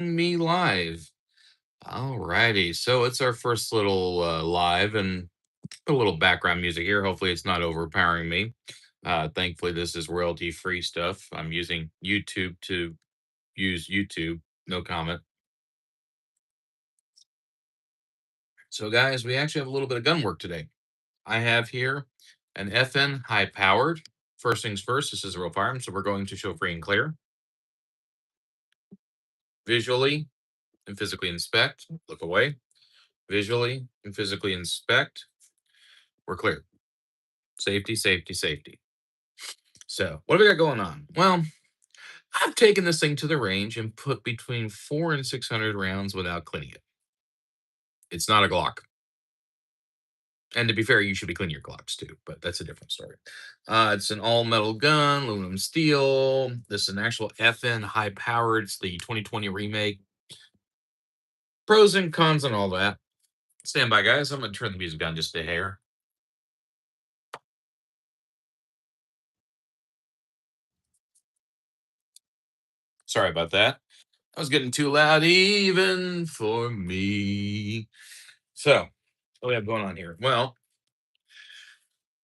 Me live. Alrighty, so it's our first little live and a little background music here. Hopefully, it's not overpowering me. Thankfully, this is royalty free stuff. I'm using YouTube to use YouTube. No comment. So, guys, we actually have a little bit of gun work today. I have here an FN high powered. First things first, this is a real firearm, so we're going to show free and clear visually and physically inspect. Look away. Visually and physically inspect. We're clear. Safety, safety, safety. So, what do we got going on? Well, I've taken this thing to the range and put between 400 and 600 rounds without cleaning it. It's not a Glock. And to be fair, you should be cleaning your Glocks too, but that's a different story. It's an all metal gun, aluminum steel. This is an actual FN high powered. It's the 2020 remake. Pros and cons and all that. Stand by, guys. I'm going to turn the music down just a hair. Sorry about that. I was getting too loud even for me. So, what do we have going on here? Well,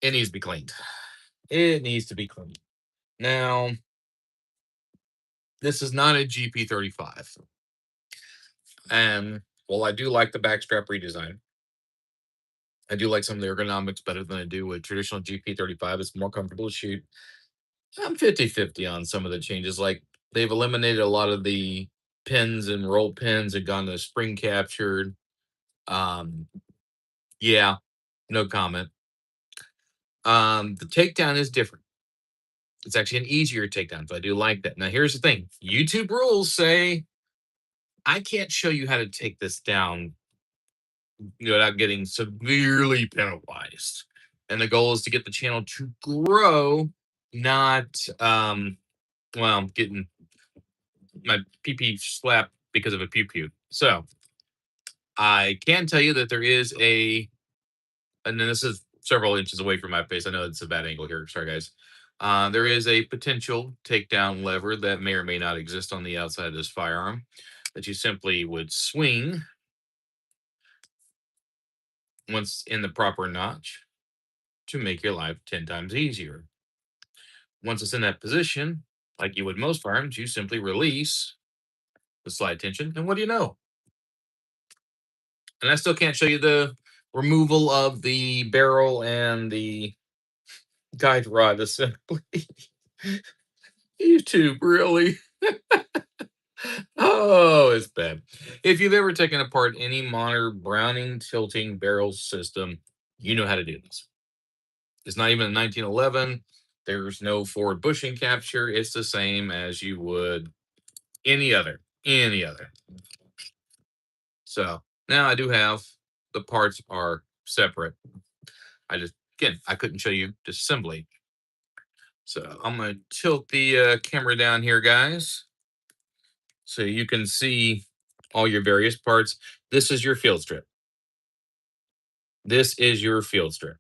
it needs to be cleaned. It needs to be cleaned. Now, this is not a GP35. And while I do like the backstrap redesign, I do like some of the ergonomics better than I do with traditional GP35. It's more comfortable to shoot. I'm 50-50 on some of the changes. Like they've eliminated a lot of the pins and roll pins and gone to spring captured. Um, yeah, no comment. The takedown is different. It's actually an easier takedown, so I do like that. Now, here's the thing: YouTube rules say I can't show you how to take this down without getting severely penalized. And the goal is to get the channel to grow, not getting my PP slapped because of a pew pew. So I can tell you that there is and then this is several inches away from my face. I know it's a bad angle here. Sorry, guys. There is a potential takedown lever that may or may not exist on the outside of this firearm that you simply would swing once in the proper notch to make your life 10 times easier. Once it's in that position, like you would most firearms, you simply release the slide tension, and what do you know? And I still can't show you the removal of the barrel and the guide rod assembly. YouTube, really? Oh, it's bad. If you've ever taken apart any modern Browning tilting barrel system, you know how to do this. It's not even a 1911. There's no forward bushing capture. It's the same as you would any other. So now I do have the parts are separate. I just again I couldn't show you disassembly. So I'm gonna tilt the camera down here, guys, so you can see all your various parts. This is your field strip. This is your field strip.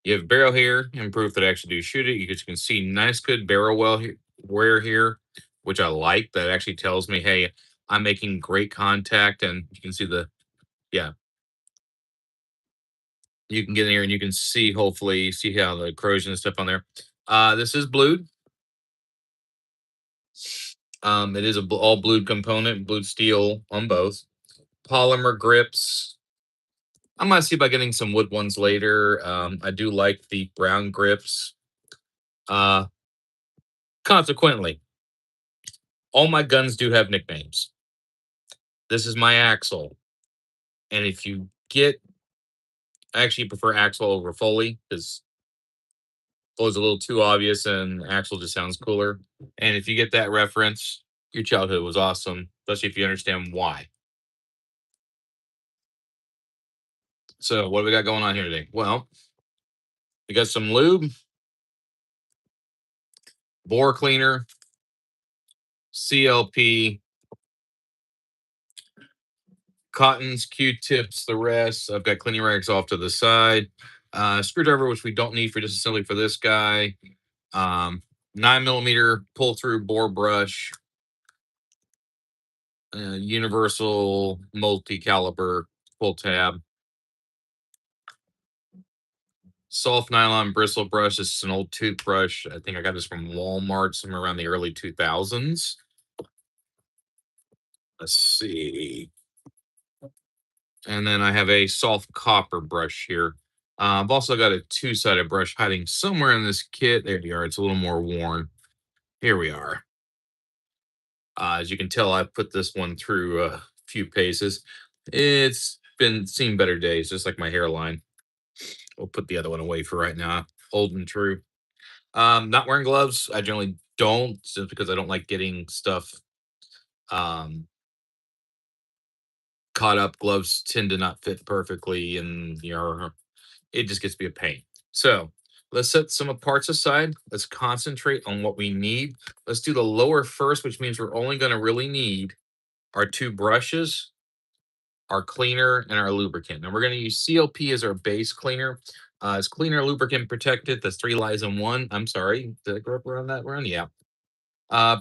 You have barrel here and proof that I actually do shoot it. You can see nice, good barrel wear here, which I like. That actually tells me, hey, I'm making great contact, and you can see yeah, you can get in here and you can see, hopefully, see how the corrosion and stuff on there. This is blued. It is all blued component, blued steel on both. Polymer grips. I might see about getting some wood ones later. I do like the brown grips. Uh, Consequently, all my guns do have nicknames. This is my Axle, and if you get, I actually prefer Axle over Foley because Foley's a little too obvious, and Axle just sounds cooler. And if you get that reference, your childhood was awesome, especially if you understand why. So, what do we got going on here today? Well, we got some lube, bore cleaner, CLP, cottons, Q-tips, the rest. I've got cleaning rags off to the side. Screwdriver, which we don't need for disassembly for this guy. 9 millimeter pull through bore brush. universal multi-caliber pull tab. Soft nylon bristle brush. This is an old toothbrush. I think I got this from Walmart somewhere around the early 2000s. Let's see. And then I have a soft copper brush here. I've also got a two-sided brush hiding somewhere in this kit. There you are. It's a little more worn. Here we are. As you can tell, I put this one through a few paces. It's been seen better days, just like my hairline. We'll put the other one away for right now. Holding true. Not wearing gloves. I generally don't, just because I don't like getting stuff um, caught up. Gloves tend to not fit perfectly, and it just gets to be a pain. So let's set some parts aside. Let's concentrate on what we need. Let's do the lower first, which means we're only going to really need our two brushes, our cleaner, and our lubricant. And we're going to use CLP as our base cleaner. It's cleaner, lubricant, protected. That's three lies in one. I'm sorry. Did I grow up around that run? Yeah.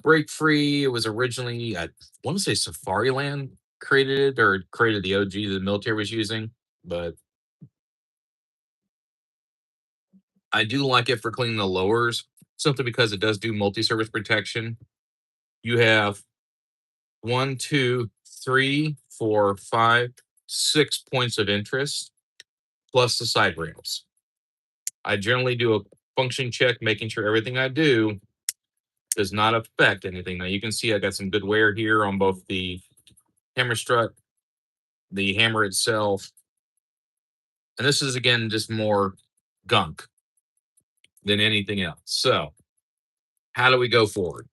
Break Free. It was originally, I want to say Safariland created it, or created the OG that the military was using. But I do like it for cleaning the lowers, simply because it does do multi-surface protection. You have one, two, three, four, five, 6 points of interest plus the side rails. I generally do a function check, making sure everything I do does not affect anything. Now you can see I got some good wear here on both the hammer strut, the hammer itself, and this is again just more gunk than anything else. So, how do we go forward?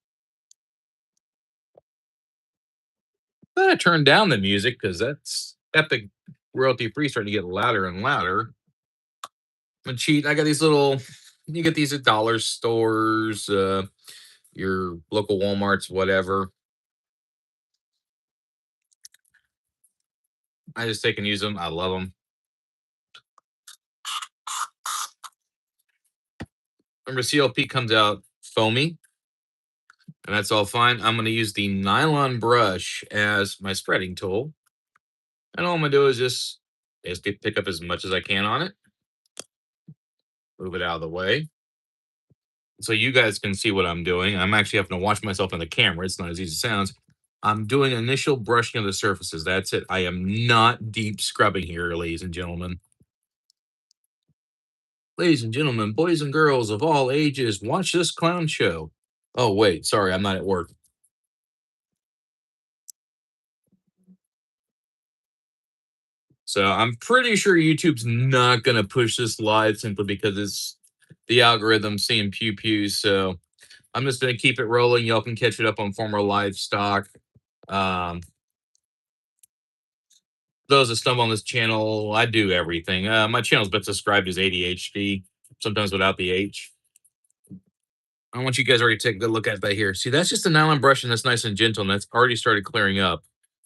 I'm gonna turn down the music because that's epic royalty free, starting to get louder and louder. I'm gonna cheat. I got these little. You get these at dollar stores, your local WalMarts, whatever. I just take and use them. I love them. Remember, CLP comes out foamy, and that's all fine. I'm going to use the nylon brush as my spreading tool. And all I'm going to do is just basically pick up as much as I can on it, move it out of the way. So you guys can see what I'm doing. I'm actually having to watch myself in the camera. It's not as easy as it sounds. I'm doing initial brushing of the surfaces. That's it. I am not deep scrubbing here, ladies and gentlemen. Ladies and gentlemen, boys and girls of all ages, watch this clown show. Oh, wait, sorry, I'm not at work. So I'm pretty sure YouTube's not going to push this live simply because it's the algorithm seeing pew pews. So I'm just going to keep it rolling. Y'all can catch it up on former livestock. Um, those that stumble on this channel, I do everything. My channel's been described as ADHD, sometimes without the H. I want you guys already to take a good look at that here. See, that's just a nylon brush, and that's nice and gentle, and that's already started clearing up.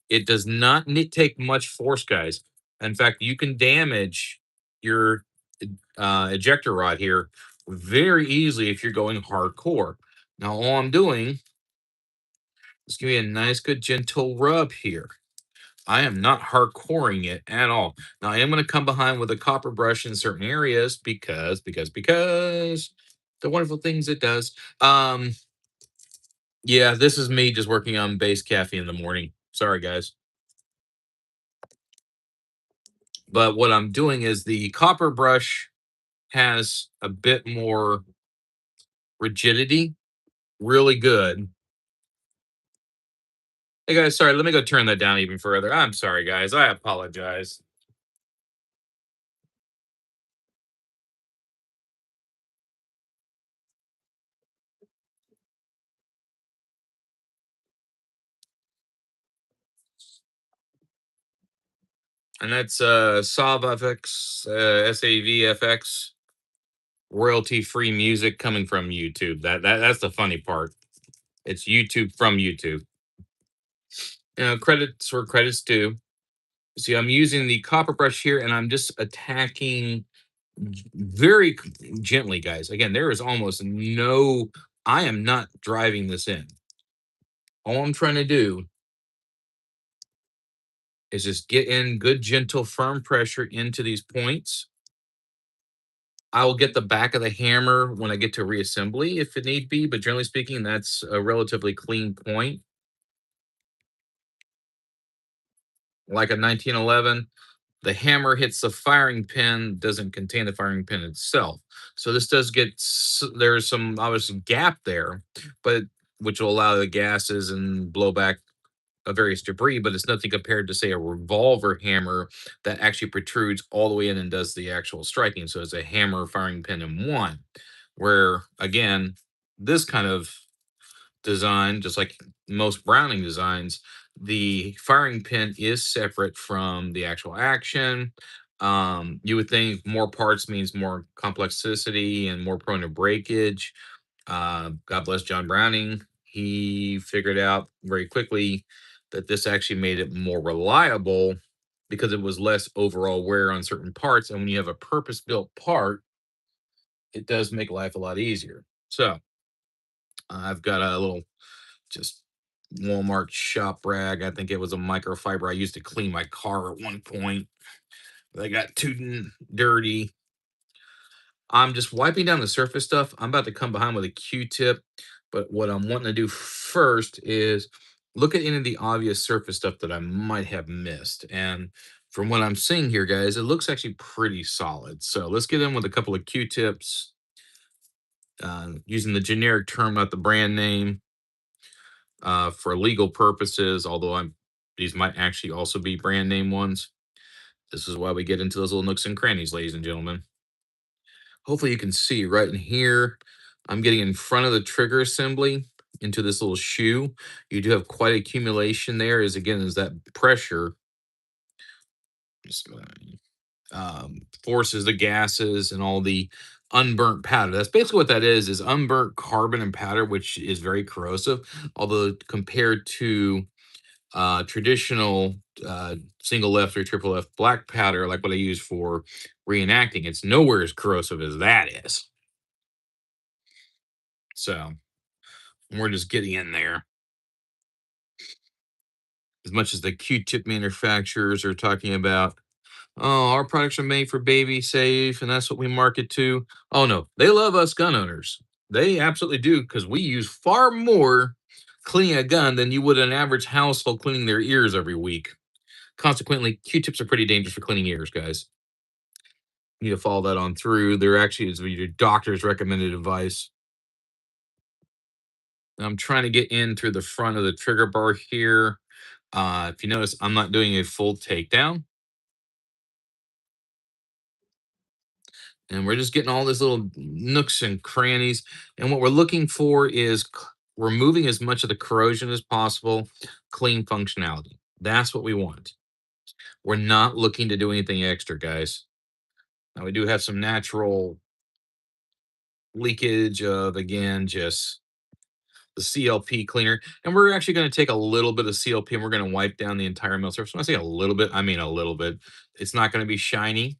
It does not need take much force, guys. In fact, you can damage your ejector rod here very easily if you're going hardcore. Now, all I'm doing is give me a nice, good, gentle rub here. I am not hardcoring it at all. Now, I am going to come behind with a copper brush in certain areas because the wonderful things it does. Yeah, this is me just working on base caffeine in the morning. Sorry, guys. But what I'm doing is the copper brush has a bit more rigidity, really good. Hey guys, sorry, let me go turn that down even further. I'm sorry, guys. I apologize. And that's SAVFX, SAVFX, royalty free music coming from YouTube. That's the funny part. It's YouTube from YouTube. Credits where credits due. See, I'm using the copper brush here, and I'm just attacking very gently, guys. Again, there is almost no. I am not driving this in. All I'm trying to do is just get in good, gentle, firm pressure into these points. I will get the back of the hammer when I get to reassembly if it need be, but generally speaking, that's a relatively clean point. Like a 1911, the hammer hits the firing pin, doesn't contain the firing pin itself. So this does get there's some obviously gap there, but which will allow the gases and blowback of various debris, but it's nothing compared to say a revolver hammer that actually protrudes all the way in and does the actual striking. So it's a hammer firing pin in one, where again, this kind of design, just like most Browning designs, the firing pin is separate from the actual action. You would think more parts means more complexity and more prone to breakage. God bless John Browning. He figured out very quickly that this actually made it more reliable because it was less overall wear on certain parts. And when you have a purpose built part, it does make life a lot easier. So I've got a little just Walmart shop rag. I think it was a microfiber I used to clean my car at one point. They got too dirty. I'm just wiping down the surface stuff. I'm about to come behind with a Q-tip, but what I'm wanting to do first is look at any of the obvious surface stuff that I might have missed. And from what I'm seeing here, guys, it looks actually pretty solid. So let's get in with a couple of Q-tips, using the generic term, not the brand name, for legal purposes, although these might actually also be brand name ones. This is why we get into those little nooks and crannies, ladies and gentlemen. Hopefully you can see right in here. I'm getting in front of the trigger assembly into this little shoe. You do have quite accumulation there, as again, as that pressure forces the gases and all the unburnt powder. That's basically what that is unburnt carbon and powder, which is very corrosive. Although compared to traditional single left or triple left black powder, like what I use for reenacting, it's nowhere as corrosive as that is. So we're just getting in there. As much as the Q-tip manufacturers are talking about, oh, our products are made for baby safe, and that's what we market to. Oh no, they love us gun owners. They absolutely do, because we use far more cleaning a gun than you would an average household cleaning their ears every week. Consequently, Q-tips are pretty dangerous for cleaning ears, guys. You need to follow that on through. There actually is your doctor's recommended advice. I'm trying to get in through the front of the trigger bar here. If you notice, I'm not doing a full takedown. And we're just getting all these little nooks and crannies. And what we're looking for is removing as much of the corrosion as possible, clean functionality. That's what we want. We're not looking to do anything extra, guys. Now, we do have some natural leakage of, again, just the CLP cleaner. And we're actually going to take a little bit of CLP and we're going to wipe down the entire mill surface. When I say a little bit, I mean a little bit. It's not going to be shiny.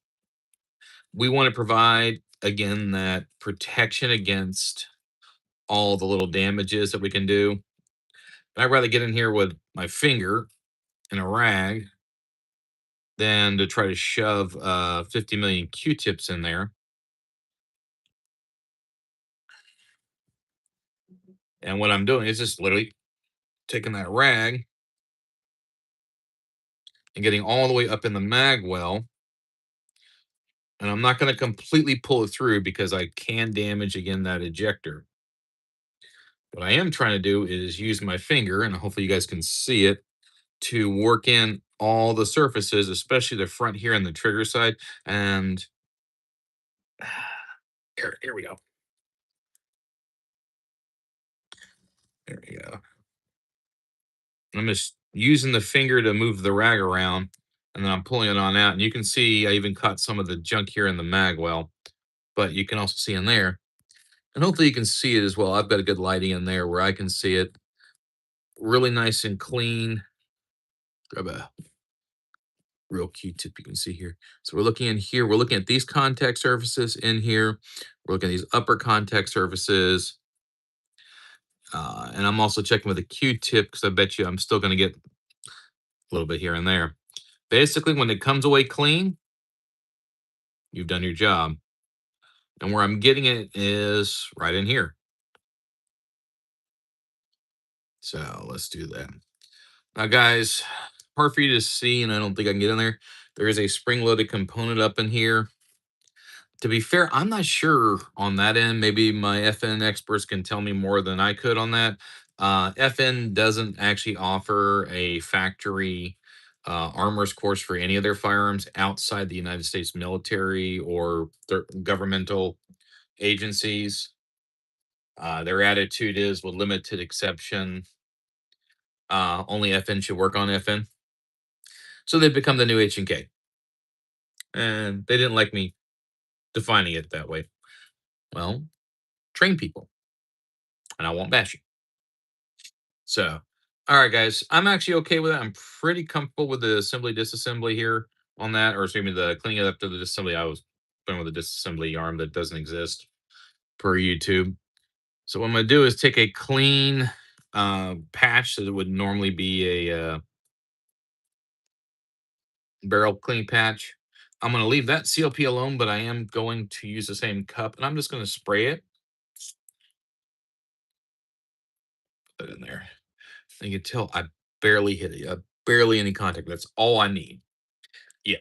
We want to provide, again, that protection against all the little damages that we can do. I'd rather get in here with my finger and a rag than to try to shove 50 million Q-tips in there. And what I'm doing is just literally taking that rag and getting all the way up in the mag well. And I'm not going to completely pull it through because I can damage, again, that ejector. What I am trying to do is use my finger, and hopefully you guys can see it, to work in all the surfaces, especially the front here and the trigger side. And here we go. There we go. I'm just using the finger to move the rag around, and then I'm pulling it on out. And you can see I even caught some of the junk here in the mag well, but you can also see in there. And hopefully you can see it as well. I've got a good lighting in there where I can see it really nice and clean. Grab a real Q-tip you can see here. So we're looking in here. We're looking at these contact surfaces in here. We're looking at these upper contact surfaces. And I'm also checking with a Q-tip because I bet you I'm still going to get a little bit here and there. Basically, when it comes away clean, you've done your job. And where I'm getting it is right in here. So let's do that. Now, guys, hard for you to see, and I don't think I can get in there. There is a spring-loaded component up in here. To be fair, I'm not sure on that end. Maybe my FN experts can tell me more than I could on that. FN doesn't actually offer a factory armor's course for any of their firearms outside the United States military or their governmental agencies. Their attitude is, with limited exception, only FN should work on FN. So they've become the new H&K. And they didn't like me defining it that way. Well, train people, and I won't bash you. So, all right, guys, I'm actually okay with it. I'm pretty comfortable with the assembly disassembly here on that, or excuse me, the cleaning it up to the disassembly. I was playing with a disassembly arm that doesn't exist per YouTube. So what I'm gonna do is take a clean patch that would normally be a barrel clean patch. I'm gonna leave that CLP alone, but I am going to use the same cup, and I'm just gonna spray it. Put it in there. And you can tell I barely hit it. Barely any contact. That's all I need. Yeah.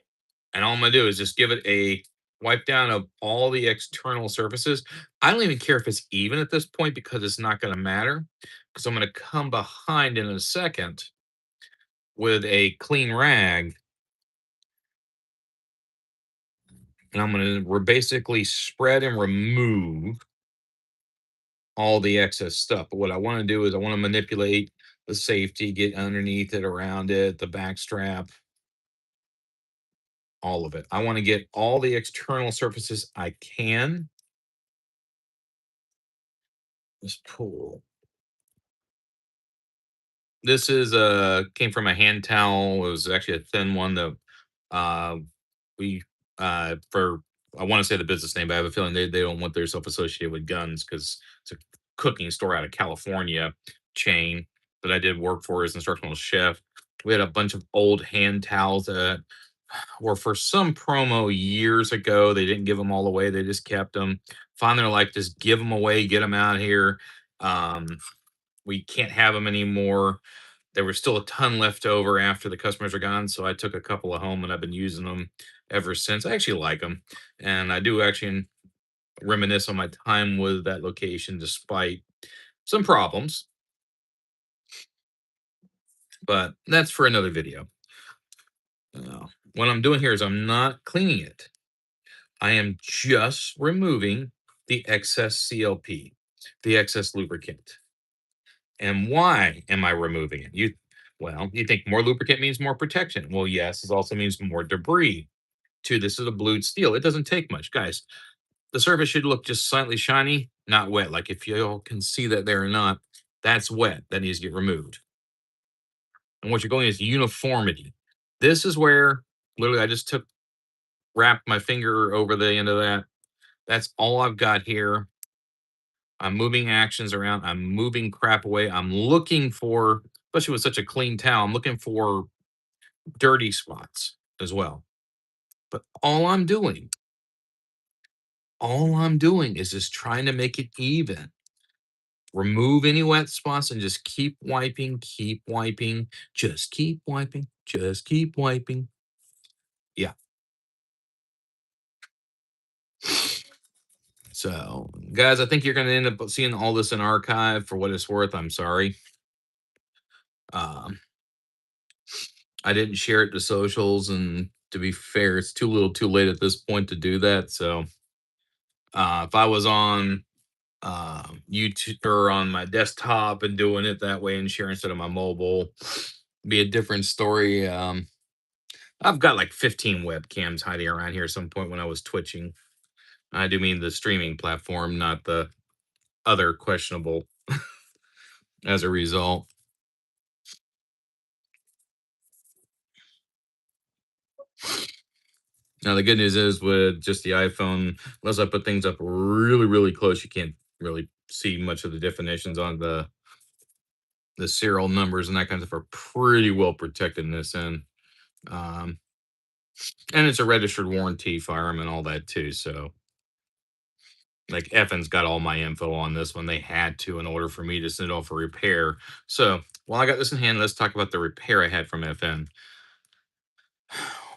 And all I'm gonna do is just give it a wipe down of all the external surfaces. I don't even care if it's even at this point because it's not gonna matter. Because I'm gonna come behind in a second with a clean rag, and I'm gonna basically spread and remove all the excess stuff. But what I want to do is I want to manipulate the safety, get underneath it, around it, the back strap, all of it. I want to get all the external surfaces I can. Just pull. This is came from a hand towel. It was actually a thin one that uh we for I want to say the business name, but I have a feeling they don't want their self associated with guns because it's a cooking store out of California chain that I did work for as instructional chef. We had a bunch of old hand towels that were for some promo years ago. They didn't give them all away. They just kept them. Finally, they're like, just give them away, get them out here. Um, we can't have them anymore. There was still a ton left over after the customers are gone, so I took a couple of home and I've been using them ever since. I actually like them, and I do actually reminisce on my time with that location despite some problems, but that's for another video. What I'm doing here is I'm not cleaning it. I am just removing the excess CLP, the excess lubricant. And why am I removing it? You think more lubricant means more protection. Well, yes, it also means more debris. Too, this is a blued steel. It doesn't take much, guys. The surface should look just slightly shiny, not wet. Like if you all can see that there or not, that's wet. That needs to get removed. And what you're going is uniformity. This is where literally I just wrapped my finger over the end of that. That's all I've got here. I'm moving actions around. I'm moving crap away. I'm looking for, especially with such a clean towel, I'm looking for dirty spots as well. But all I'm doing is just trying to make it even. Remove any wet spots and just keep wiping, just keep wiping, just keep wiping. Yeah. So, guys, I think you're going to end up seeing all this in archive for what it's worth. I'm sorry. Um, I didn't share it to socials, and to be fair, it's too little, too late at this point to do that. So, if I was on YouTube or on my desktop and doing it that way and sharing instead of my mobile, be a different story. I've got like 15 webcams hiding around here at some point when I was twitching. I do mean the streaming platform, not the other questionable as a result. Now, the good news is with just the iPhone, unless I put things up really, really close, you can't really see much of the definitions on the serial numbers and that kind of stuff are pretty well protected in this end. Um, and it's a registered warranty firearm and all that too. So like Effen's got all my info on this one. They had to in order for me to send it off for repair. So while I got this in hand, let's talk about the repair I had from FN.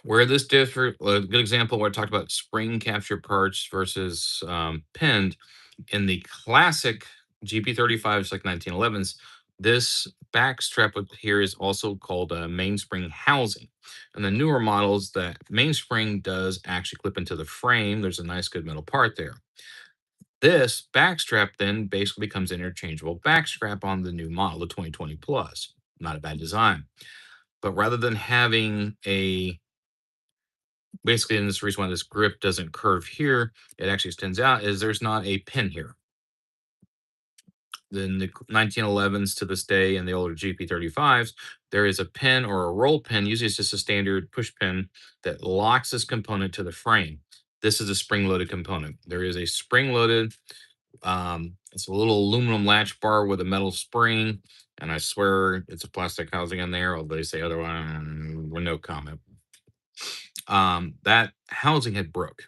Where this differ, a good example where I talked about spring capture parts versus pinned in the classic GP35s like 1911s. This back strap up here is also called a mainspring housing. And the newer models, that mainspring does actually clip into the frame. There's a nice, good metal part there. This back strap then basically becomes interchangeable back strap on the new model, the 2020 Plus. Not a bad design. But rather than having a basically, and this reason why this grip doesn't curve here, it actually extends out, is there's not a pin here. In the 1911s to this day and the older GP35s, there is a pin or a roll pin. Usually it's just a standard push pin that locks this component to the frame. This is a spring-loaded component. There is a spring-loaded, it's a little aluminum latch bar with a metal spring, and I swear it's a plastic housing in there, although they say otherwise, with no comment. That housing had broke,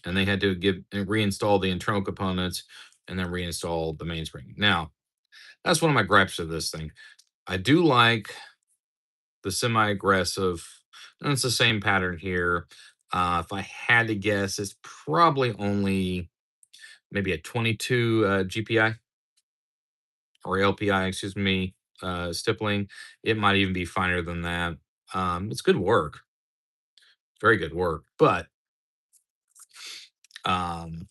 and they had to reinstall the internal components and then reinstall the mainspring. Now, that's one of my gripes of this thing. I do like the semi-aggressive, and it's the same pattern here. If I had to guess, it's probably only maybe a 22 GPI or LPI, excuse me, stippling. It might even be finer than that. It's good work, very good work, but um,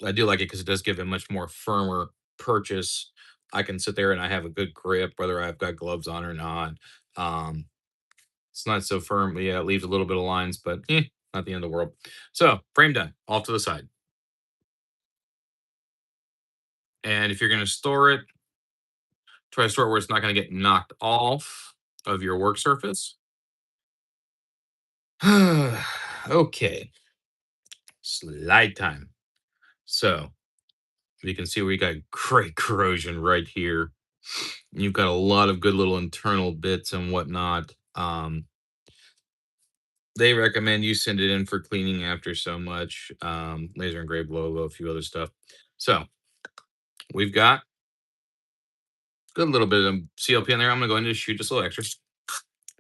I do like it because it does give a much more firmer purchase. I can sit there and I have a good grip, whether I've got gloves on or not. Um, it's not so firm. Yeah, it leaves a little bit of lines, but not the end of the world. So, frame done, off to the side. And if you're going to store it, try to store it where it's not going to get knocked off of your work surface. Okay, slide time. So, you can see we got great corrosion right here. You've got a lot of good little internal bits and whatnot. They recommend you send it in for cleaning after so much. Laser engraved logo, a few other stuff. So we've got a good little bit of CLP in there. I'm gonna go ahead and just shoot just a little extra.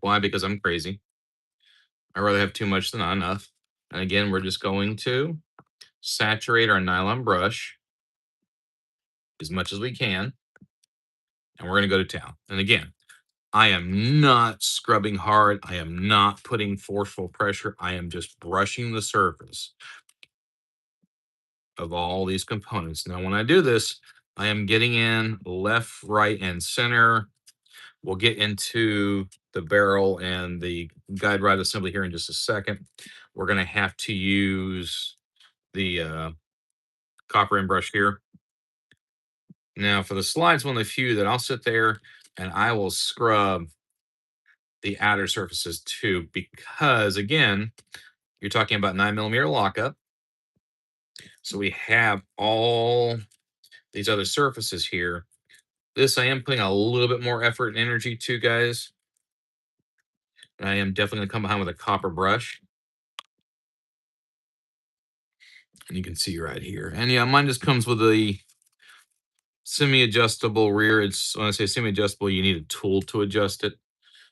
Why? Because I'm crazy. I'd rather have too much than not enough. And again, we're just going to saturate our nylon brush as much as we can. And we're gonna go to town. And again, I am not scrubbing hard. I am not putting forceful pressure. I am just brushing the surface of all these components. Now, when I do this, I am getting in left, right, and center. We'll get into the barrel and the guide rod assembly here in just a second. We're going to have to use the copper end brush here. Now, for the slides, one of the few that I'll sit there and I will scrub the outer surfaces too, because again, you're talking about 9mm lockup. So we have all these other surfaces here. This I am putting a little bit more effort and energy to, guys. I am definitely gonna come behind with a copper brush. And you can see right here. And yeah, mine just comes with a semi-adjustable rear. It's when I say semi-adjustable, you need a tool to adjust it.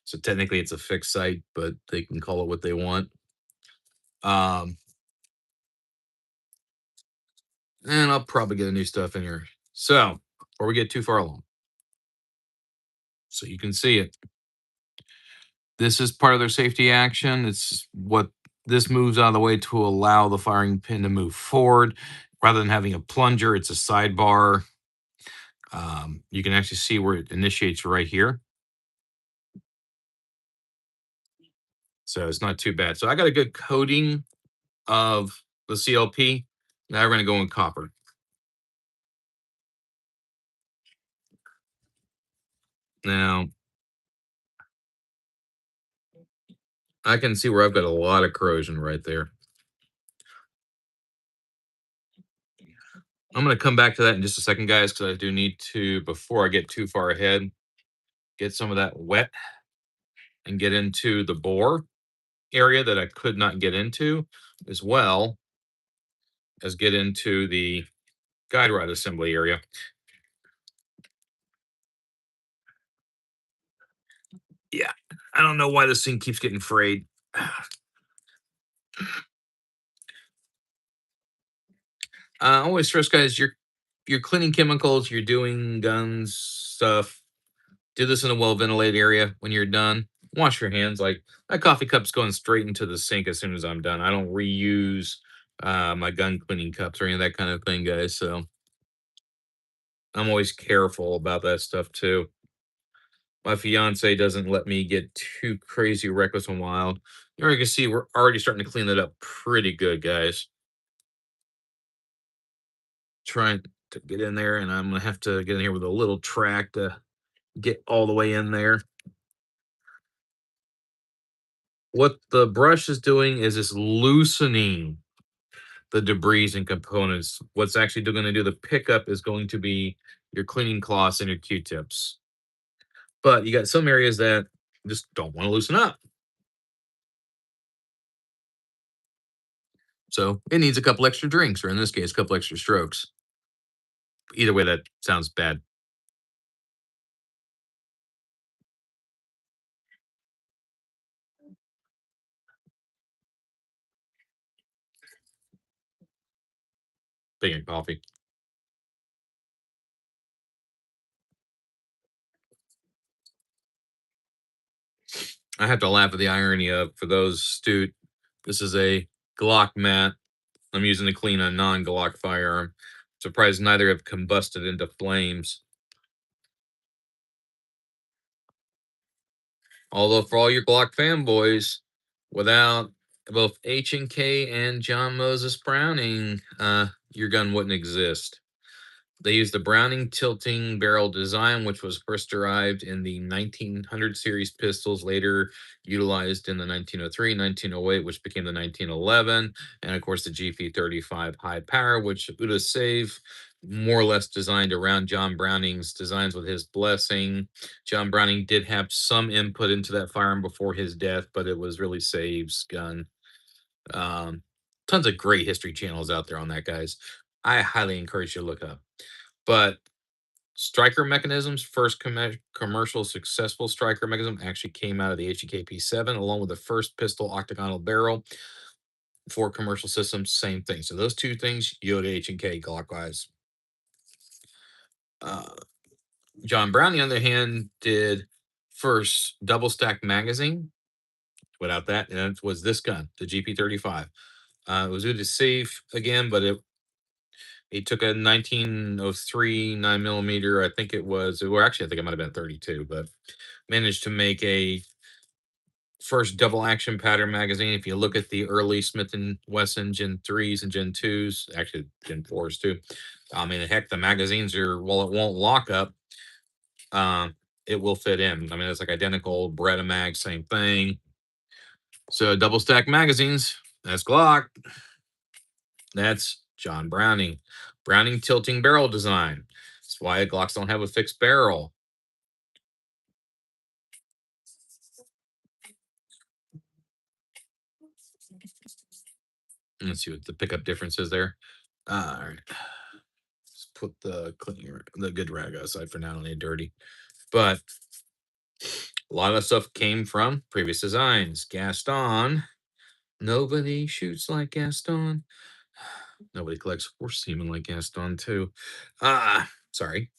So technically it's a fixed sight, but they can call it what they want. Um, and I'll probably get a new stuff in here. So, before we get too far along. So you can see it. This is part of their safety action. It's what this moves out of the way to allow the firing pin to move forward. Rather than having a plunger, it's a sidebar. You can actually see where it initiates right here. So it's not too bad. So I got a good coating of the CLP. Now we're going to go in copper. Now, I can see where I've got a lot of corrosion right there. I'm going to come back to that in just a second, guys, because I do need to, before I get too far ahead, get some of that wet and get into the bore area that I could not get into, as well as get into the guide rod assembly area. Yeah, I don't know why this thing keeps getting frayed. Always stress, guys, you're cleaning chemicals, you're doing guns stuff. Do this in a well ventilated area. When you're done, wash your hands. Like, my coffee cup's going straight into the sink as soon as I'm done. I don't reuse my gun cleaning cups or any of that kind of thing, guys. So I'm always careful about that stuff too. My fiance doesn't let me get too crazy reckless and wild. You already can see we're already starting to clean that up pretty good, guys. Trying to get in there, and I'm gonna have to get in here with a little track to get all the way in there. What the brush is doing is it's loosening the debris and components. What's actually going to do the pickup is going to be your cleaning cloths and your Q-tips. But you got some areas that just don't want to loosen up. So it needs a couple extra drinks, or in this case, a couple extra strokes. Either way, that sounds bad. Big coffee. I have to laugh at the irony of, for those astute, this is a Glock mat I'm using to clean a non-Glock firearm. Surprised neither have combusted into flames. Although for all your Glock fanboys, without both H&K and John Moses Browning, your gun wouldn't exist. They used the Browning tilting barrel design, which was first derived in the 1900 series pistols, later utilized in the 1903, 1908, which became the 1911, and of course the GP35 high power, which Uda Save more or less designed around John Browning's designs with his blessing. John Browning did have some input into that firearm before his death, but it was really Save's gun. Um, Tons of great history channels out there on that, guys. I highly encourage you to look up. But striker mechanisms, first commercial successful striker mechanism actually came out of the HEKP7, along with the first pistol octagonal barrel for commercial systems. Same thing. So those two things, Yoda H&K clockwise. Uh, John Brown, on the other hand, did first double stack magazine. Without that, and it was this gun, the GP35. It was due to safe again, but he took a 1903 9 millimeter. I think it was, or actually, I think it might have been 32, but managed to make a first double action pattern magazine. If you look at the early Smith and Wesson Gen 3s and Gen 2s, actually Gen 4s too. I mean, heck, the magazines are, well, it won't lock up. Um, it will fit in. I mean, it's like identical Beretta mag, same thing. So double stack magazines. That's Glock. That's John Browning. Browning tilting barrel design. That's why Glocks don't have a fixed barrel. Let's see what the pickup difference is there. All right. Let's put the good rag aside for now. I don't need dirty. But a lot of stuff came from previous designs. Gaston. Nobody shoots like Gaston. Nobody collects horse semen like Gaston, too. Sorry.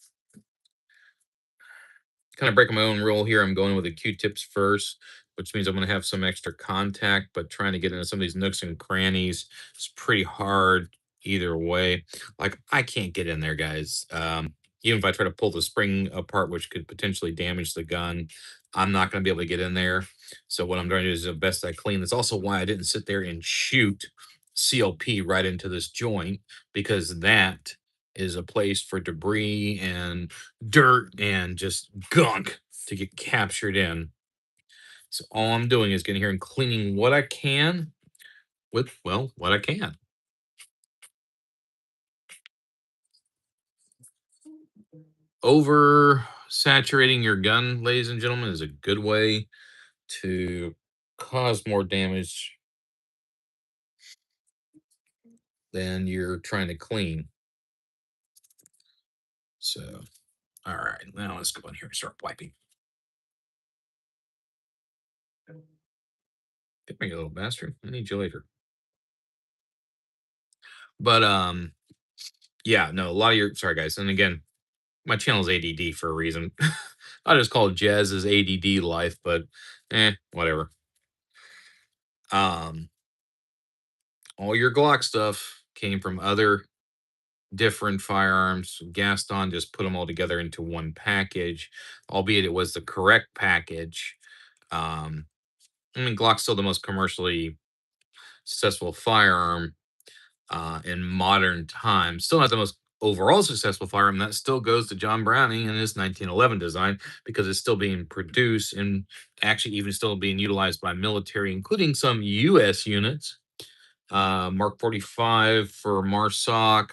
Kind of breaking my own rule here. I'm going with the Q-tips first, which means I'm going to have some extra contact, but trying to get into some of these nooks and crannies is pretty hard either way. Like, I can't get in there, guys. Even if I try to pull the spring apart, which could potentially damage the gun, I'm not going to be able to get in there. So what I'm trying to do is the best I clean. That's also why I didn't sit there and shoot CLP right into this joint, because that is a place for debris and dirt and just gunk to get captured in. So all I'm doing is getting here and cleaning what I can with, well, what I can. Over saturating your gun, ladies and gentlemen, is a good way to cause more damage than you're trying to clean. So, all right, now let's go in here and start wiping. Get me, you little bastard. I need you later. But yeah, no, a lot of your sorry guys, and again, my channel is ADD for a reason. I just call it Jazz's ADD life, but whatever. Um, all your Glock stuff came from other different firearms. Gaston just put them all together into one package, albeit it was the correct package. Um, I mean, Glock's still the most commercially successful firearm in modern times. Still not the most overall successful firearm. That still goes to John Browning and his 1911 design because it's still being produced and actually even still being utilized by military, including some U.S. units. Mark 45 for MARSOC.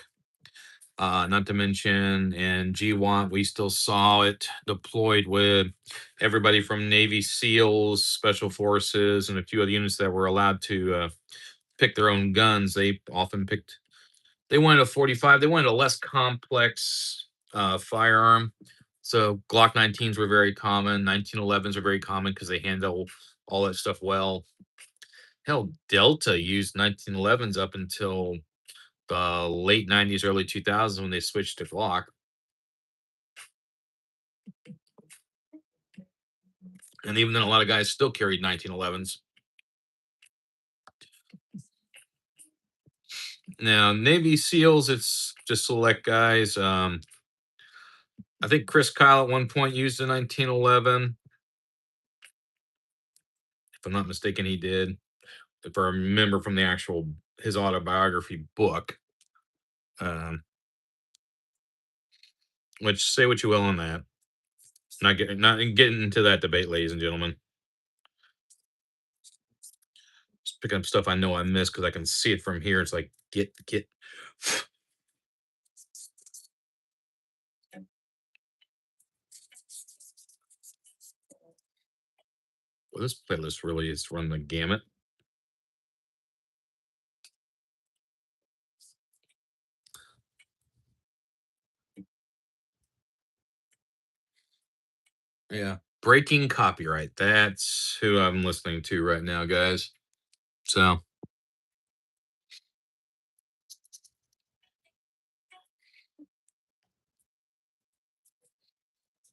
Not to mention, and GWAT, we still saw it deployed with everybody from Navy SEALs, Special Forces, and a few other units that were allowed to pick their own guns. They often picked, they wanted a 45, they wanted a less complex firearm. So Glock 19s were very common, 1911s are very common because they handle all that stuff well. Hell, Delta used 1911s up until the late 90s, early 2000s when they switched to Glock. And even then, a lot of guys still carried 1911s. Now, Navy SEALs, it's just select guys. I think Chris Kyle at one point used a 1911. If I'm not mistaken, he did. If I remember from the actual his autobiography book. Um, which say what you will on that. Not getting into that debate, ladies and gentlemen. Just picking up stuff I know I missed because I can see it from here. It's like get. Well, this playlist really is run the gamut. Yeah. Breaking copyright. That's who I'm listening to right now, guys. So,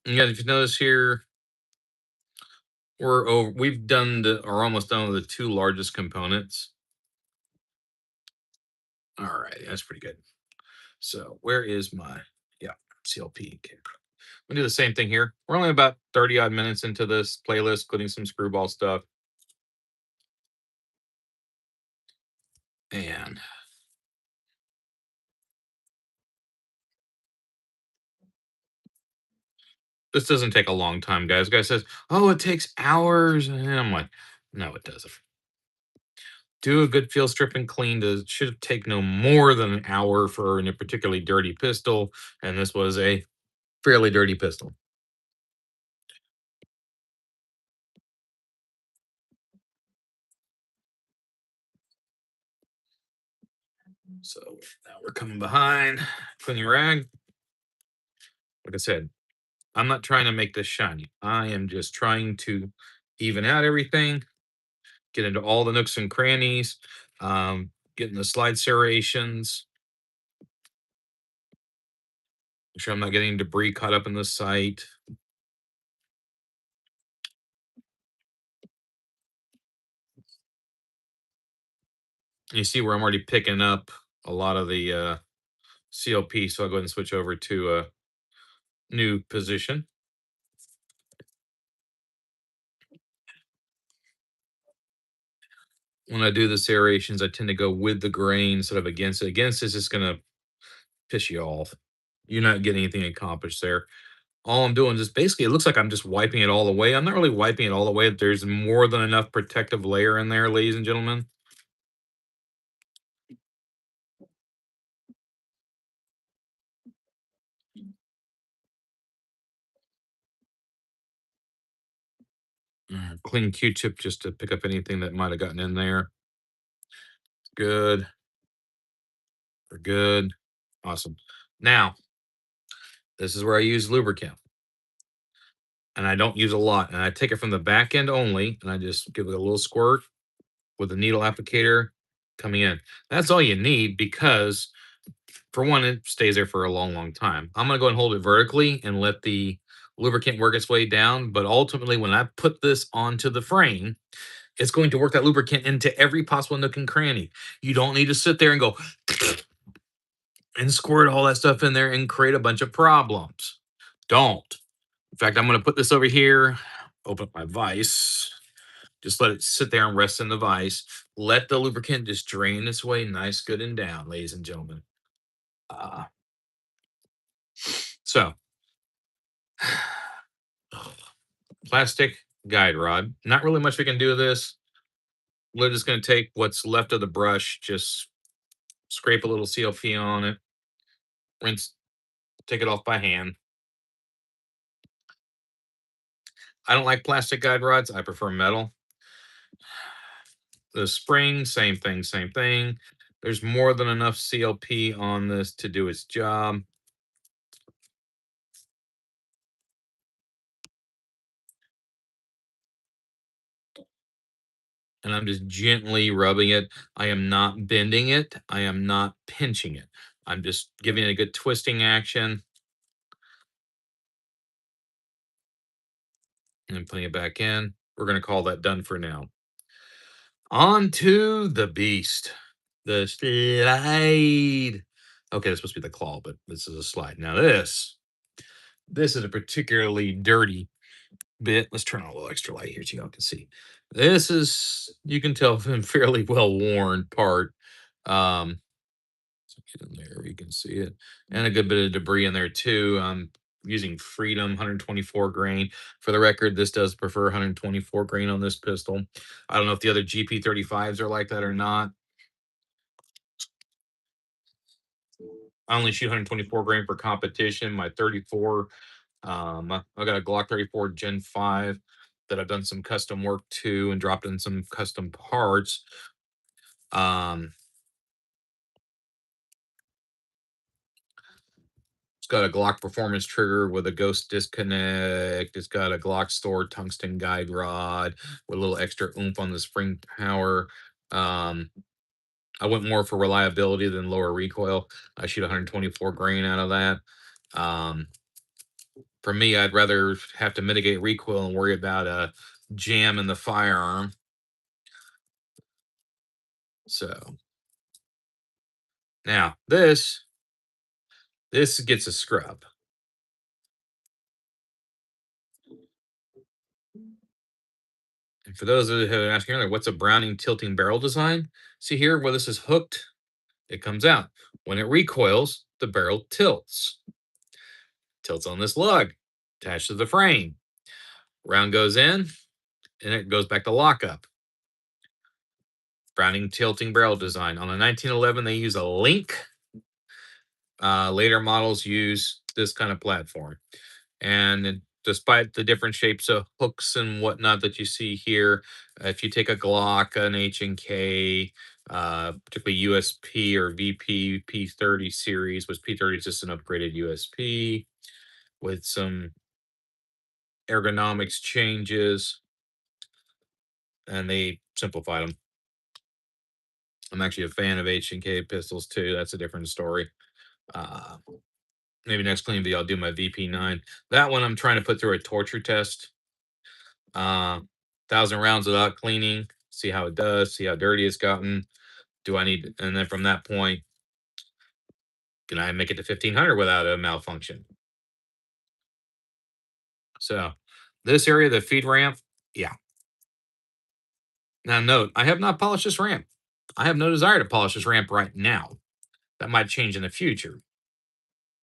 yeah, if you notice here, we've done or almost done with the two largest components. All right, that's pretty good. So, where is my, yeah, CLP? Okay. We do the same thing here. We're only about 30 odd minutes into this playlist, including some screwball stuff. And this doesn't take a long time, guys. Guy says, "Oh, it takes hours," and I'm like, "No, it doesn't." Do a good field strip and clean. Does should take no more than an hour for in a particularly dirty pistol, and this was a fairly dirty pistol. So now we're coming behind, cleaning rag. Like I said, I'm not trying to make this shiny. I am just trying to even out everything, get into all the nooks and crannies, getting the slide serrations, make sure I'm not getting debris caught up in the sight. You see where I'm already picking up a lot of the CLP, so I'll go ahead and switch over to a new position. When I do the serrations, I tend to go with the grain instead of against it. Against it's just gonna piss you off. You're not getting anything accomplished there. All I'm doing is basically it looks like I'm just wiping it all away. I'm not really wiping it all away. There's more than enough protective layer in there, ladies and gentlemen. Clean Q-tip just to pick up anything that might have gotten in there. Good. We're good. Awesome. Now, this is where I use lubricant. And I don't use a lot. And I take it from the back end only, and I just give it a little squirt with a needle applicator coming in. That's all you need because, for one, it stays there for a long, long time. I'm going to go and hold it vertically and let the lubricant work its way down. But ultimately, when I put this onto the frame, it's going to work that lubricant into every possible nook and cranny. You don't need to sit there and go and squirt all that stuff in there and create a bunch of problems. Don't. In fact, I'm going to put this over here, open up my vise, just let it sit there and rest in the vise. Let the lubricant just drain its way nice, good, and down, ladies and gentlemen. Uh, so, plastic guide rod. Not really much we can do with this. We're just going to take what's left of the brush, just scrape a little CLP on it, rinse, take it off by hand. I don't like plastic guide rods. I prefer metal. The spring, same thing, same thing. There's more than enough CLP on this to do its job. And I'm just gently rubbing it. I am not bending it. I am not pinching it. I'm just giving it a good twisting action and putting it back in. We're going to call that done for now. On to the beast, the slide. Okay, that's supposed to be the claw, but this is a slide. Now this is a particularly dirty bit. Let's turn on a little extra light here so y'all can see. This is, you can tell, a fairly well worn part. So get in there where you can see it, and a good bit of debris in there too. I'm using Freedom 124 grain. For the record, this does prefer 124 grain on this pistol. I don't know if the other GP35s are like that or not. I only shoot 124 grain for competition. My 34, I got a Glock 34 Gen 5 that I've done some custom work to and dropped in some custom parts. It's got a Glock performance trigger with a ghost disconnect. It's got a Glock store tungsten guide rod with a little extra oomph on the spring power. Um, I went more for reliability than lower recoil. I shoot 124 grain out of that. For me, I'd rather have to mitigate recoil and worry about a jam in the firearm. So now this gets a scrub. And for those of you who are asking earlier, what's a Browning tilting barrel design? See here where this is hooked, it comes out. When it recoils, the barrel tilts. Tilts on this lug attached to the frame. Round goes in, and it goes back to lockup. Browning tilting barrel design. On the 1911, they use a link. Later models use this kind of platform. And despite the different shapes of hooks and whatnot that you see here, if you take a Glock, an H&K, particularly USP or VP P30 series, which P30 is just an upgraded USP with some ergonomics changes, and they simplified them. I'm actually a fan of H&K pistols too. That's a different story. Uh, Maybe next clean video I'll do my VP9. That one I'm trying to put through a torture test. 1,000 rounds without cleaning, see how it does, see how dirty it's gotten. Do I need, and then from that point, can I make it to 1,500 without a malfunction? So this area, the feed ramp, yeah. Now note, I have not polished this ramp. I have no desire to polish this ramp right now. That might change in the future.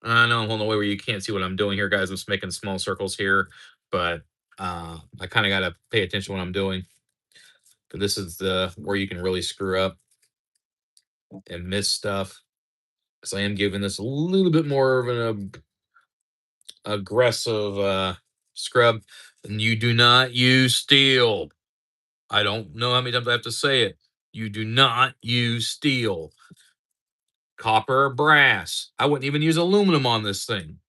I know I'm holding away where you can't see what I'm doing here, guys. I'm just making small circles here, but I kind of got to pay attention to what I'm doing. But this is the where you can really screw up and miss stuff. Because I am giving this a little bit more of an aggressive scrub, and you do not use steel. I don't know how many times I have to say it. You do not use steel, copper, or brass. I wouldn't even use aluminum on this thing.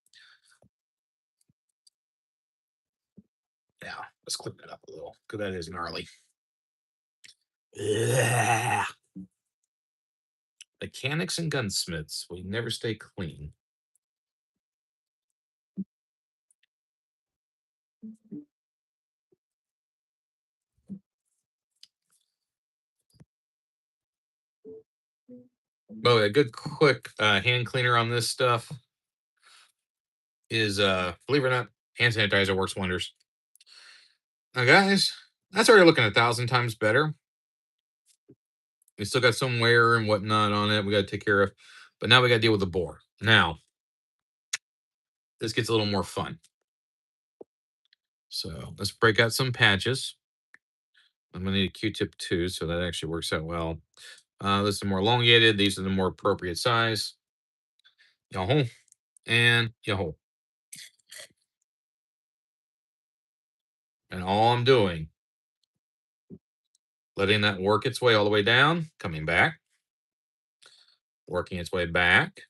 Yeah, let's clean that up a little because that is gnarly. Ugh. Mechanics and gunsmiths, we never stay clean. Oh, a good quick hand cleaner on this stuff is believe it or not, hand sanitizer works wonders. Now, guys, that's already looking 1,000 times better. We still got some wear and whatnot on it. We got to take care of, but now we got to deal with the bore. Now, this gets a little more fun. So let's break out some patches. I'm gonna need a Q-tip too, so that actually works out well. This is more elongated. These are the more appropriate size. Yahoo and yahoo. And all I'm doing, letting that work its way all the way down, coming back, working its way back.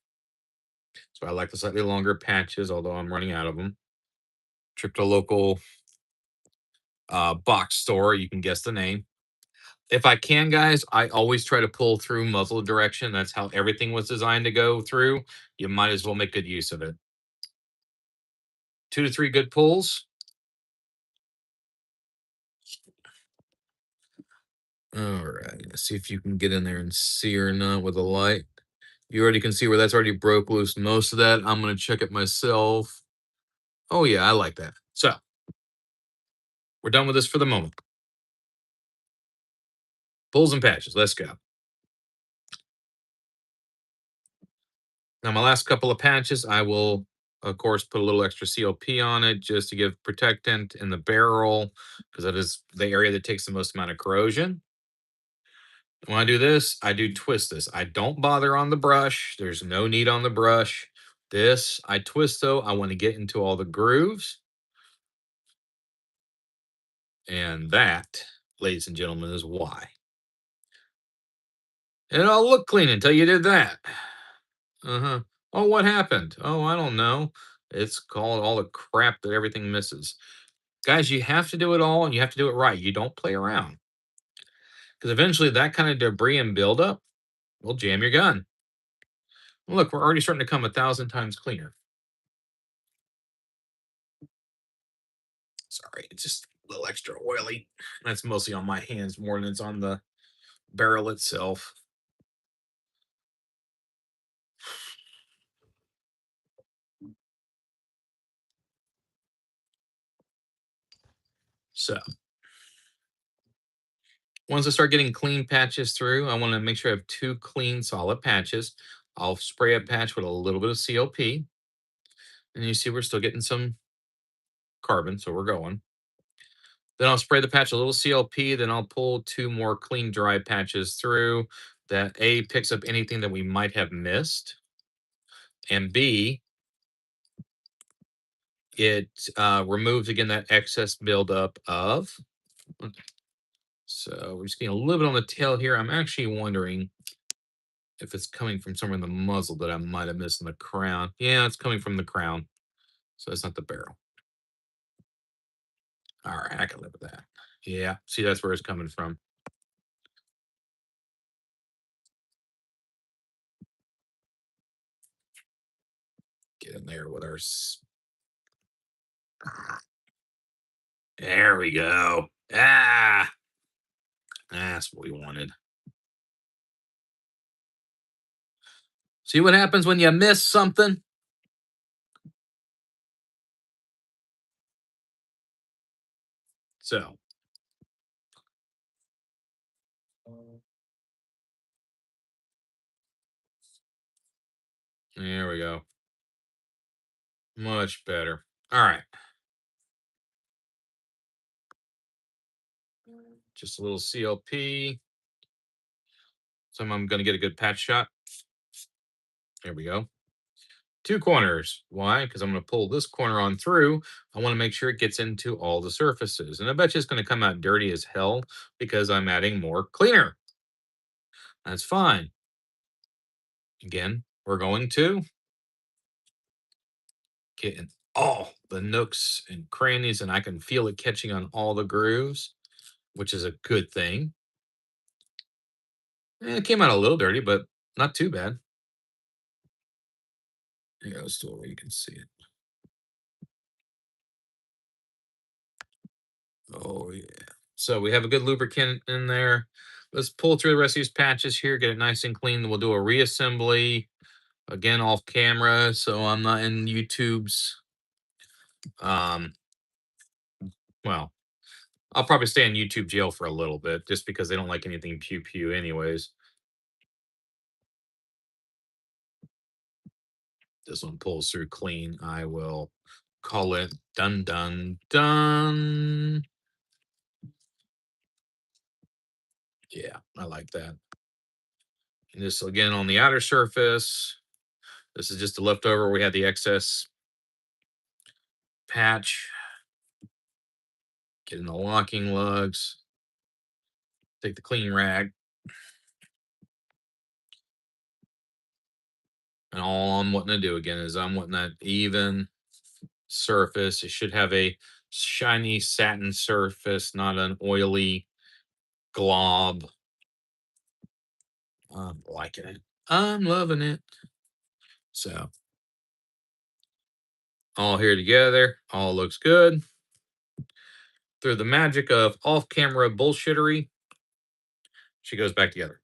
So I like the slightly longer patches, although I'm running out of them. Trip to a local box store. You can guess the name. If I can, guys, I always try to pull through muzzle direction. That's how everything was designed to go through. You might as well make good use of it. 2 to 3 good pulls. All right. Let's see if you can get in there and see or not with the light. You already can see where that's already broke loose. Most of that, I'm going to check it myself. Oh, yeah, I like that. So we're done with this for the moment. Pulls and patches. Let's go. Now, my last couple of patches, I will, of course, put a little extra CLP on it just to give protectant in the barrel because that is the area that takes the most amount of corrosion. When I do this, I do twist this. I don't bother on the brush. There's no need on the brush. This, I twist though. I want to get into all the grooves. And that, ladies and gentlemen, is why. It'll look clean until you did that. Uh-huh. Oh, what happened? Oh, I don't know. It's called all the crap that everything misses. Guys, you have to do it all and you have to do it right. You don't play around. Because eventually that kind of debris and buildup will jam your gun. Look, we're already starting to come 1,000 times cleaner. Sorry, it's just a little extra oily. That's mostly on my hands more than it's on the barrel itself. So once I start getting clean patches through, I want to make sure I have 2 clean, solid patches. I'll spray a patch with a little bit of CLP. And you see we're still getting some carbon, so we're going. Then I'll spray the patch a little CLP. Then I'll pull 2 more clean, dry patches through that A, picks up anything that we might have missed, and B, it removes again that excess buildup of. So we're just getting a little bit on the tail here. I'm actually wondering if it's coming from somewhere in the muzzle that I might have missed in the crown. Yeah, it's coming from the crown. So it's not the barrel. All right, I can live with that. Yeah, see, that's where it's coming from. Get in there with our. There we go. Ah, that's what we wanted. See what happens when you miss something? So, there we go. Much better. All right. Just a little CLP. So I'm going to get a good patch shot. There we go. two corners. Why? Because I'm going to pull this corner on through. I want to make sure it gets into all the surfaces. And I bet you it's going to come out dirty as hell because I'm adding more cleaner. That's fine. Again, we're going to get in all the nooks and crannies, and I can feel it catching on all the grooves, which is a good thing. It came out a little dirty, but not too bad. Here goes to where you can see it. Oh yeah. So we have a good lubricant in there. Let's pull through the rest of these patches here, get it nice and clean. We'll do a reassembly again off camera, so I'm not in YouTube's. Um, well, I'll probably stay in YouTube jail for a little bit, just because they don't like anything pew pew, anyways. This one pulls through clean. I will call it done, done, done. Yeah, I like that. And this again on the outer surface. This is just the leftover. We had the excess patch. Getting the locking lugs. Take the clean rag. And all I'm wanting to do again is I'm wanting that even surface. It should have a shiny satin surface, not an oily glob. I'm liking it. I'm loving it. So all here together, all looks good. Through the magic of off-camera bullshittery, she goes back together.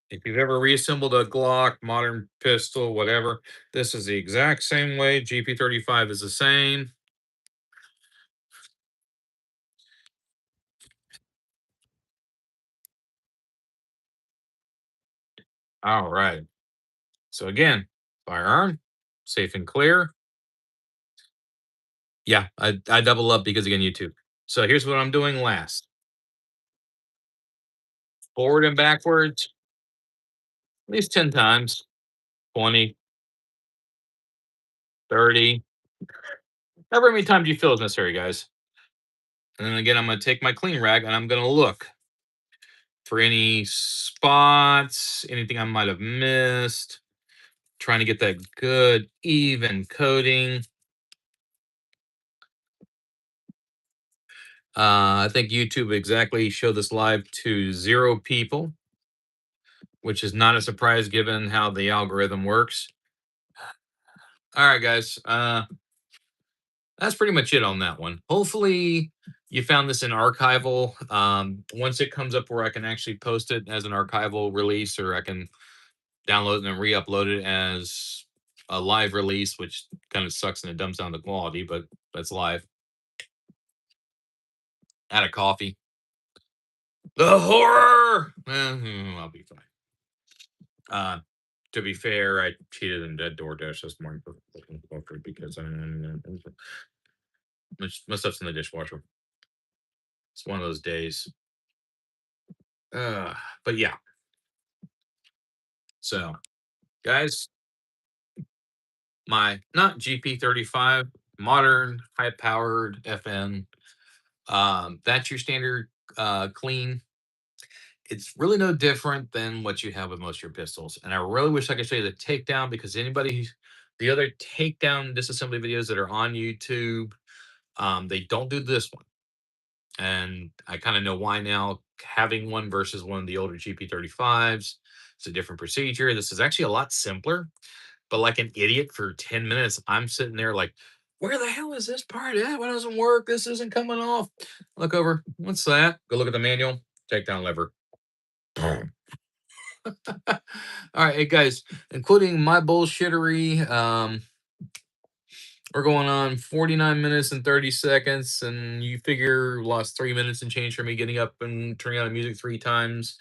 If you've ever reassembled a Glock, modern pistol, whatever, this is the exact same way. GP35 is the same. All right. So again, firearm, safe and clear. Yeah, I double up because again, YouTube. So here's what I'm doing last. Forward and backwards, at least 10 times, 20, 30, however many times you feel is necessary, guys. And then again, I'm going to take my clean rag and I'm going to look for any spots, anything I might have missed, trying to get that good, even coating. I think YouTube exactly showed this live to 0 people, which is not a surprise given how the algorithm works. All right, guys. That's pretty much it on that one. Hopefully, you found this in archival. Once it comes up where I can actually post it as an archival release, or I can download it and then re-upload it as a live release, which kind of sucks and it dumps down the quality, but that's live. Add a coffee. The horror. I'll be fine. To be fair, I cheated in Dead DoorDash this morning because my stuff's in the dishwasher. It's one of those days. But yeah. So, guys, my not GP35, modern, high powered FN. That's your standard clean. It's really no different than what you have with most of your pistols. And I really wish I could show you the takedown, because the other takedown disassembly videos that are on YouTube, they don't do this one. And I kind of know why now, having one versus one of the older GP35s. It's a different procedure. This is actually a lot simpler, but like an idiot for 10 minutes, I'm sitting there like, where the hell is this part at? Why doesn't work? This isn't coming off. Look over. What's that? Go look at the manual. Takedown lever. Boom. All right, hey guys, including my bullshittery, we're going on 49 minutes and 30 seconds, and you figure lost 3 minutes and change for me getting up and turning on the music 3 times.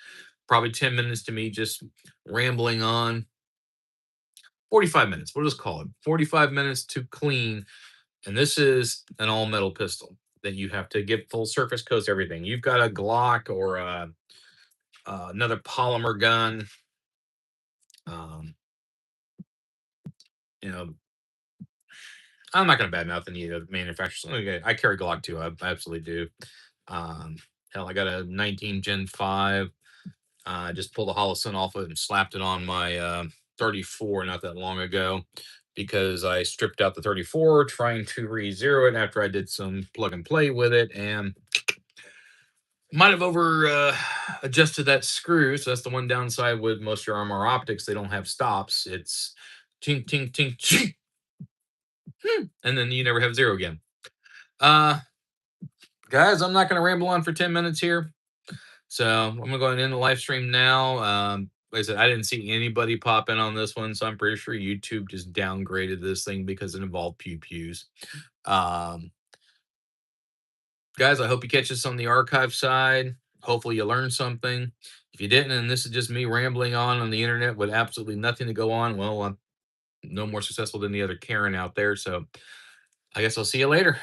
Probably 10 minutes to me just rambling on. 45 minutes. We'll just call it 45 minutes to clean. And this is an all metal pistol that you have to get full surface coats, everything. You've got a Glock or another polymer gun. Um, you know, I'm not going to badmouth any of the manufacturers. Okay, I carry Glock too. I absolutely do. Um, Hell, I got a 19 Gen 5. I just pulled a Holosun off of it and slapped it on my 34 not that long ago because I stripped out the 34 trying to re-zero it after I did some plug and play with it and might have over adjusted that screw. So that's the one downside with most of your RMR optics. They don't have stops. It's tink, tink, tink, tink, and then you never have zero again. Uh, Guys, I'm not going to ramble on for 10 minutes here. So I'm going to go ahead and end the live stream now. Like I said, I didn't see anybody pop in on this one. So I'm pretty sure YouTube just downgraded this thing because it involved pew pews. Um, Guys, I hope you catch this on the archive side. Hopefully you learned something. If you didn't, and this is just me rambling on the internet with absolutely nothing to go on, well, I'm no more successful than the other Karen out there. So I guess I'll see you later.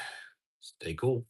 Stay cool.